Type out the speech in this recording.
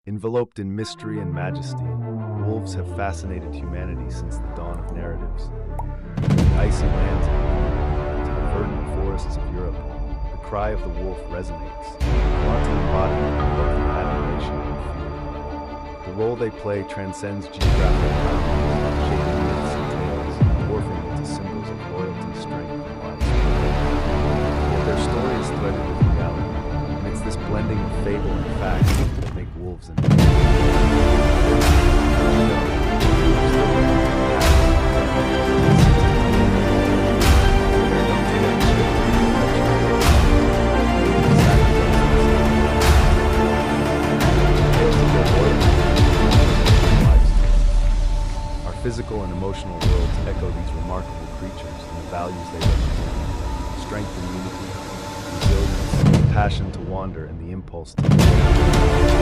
Enveloped in mystery and majesty, wolves have fascinated humanity since the dawn of narratives. From the icy lands of Greenland to the verdant forests of Europe, the cry of the wolf resonates, flaunting embodiment of both admiration and fear. The role they play transcends geographical boundaries, shaping myths and tales, morphing into symbols of loyalty, strength, and widespread. Yet their story is threaded with reality, and it's this blending of fable and fact that make wolves Our physical and emotional worlds echo these remarkable creatures and the values they represent: strength and unity, resilience, passion to wander, and the impulse to live.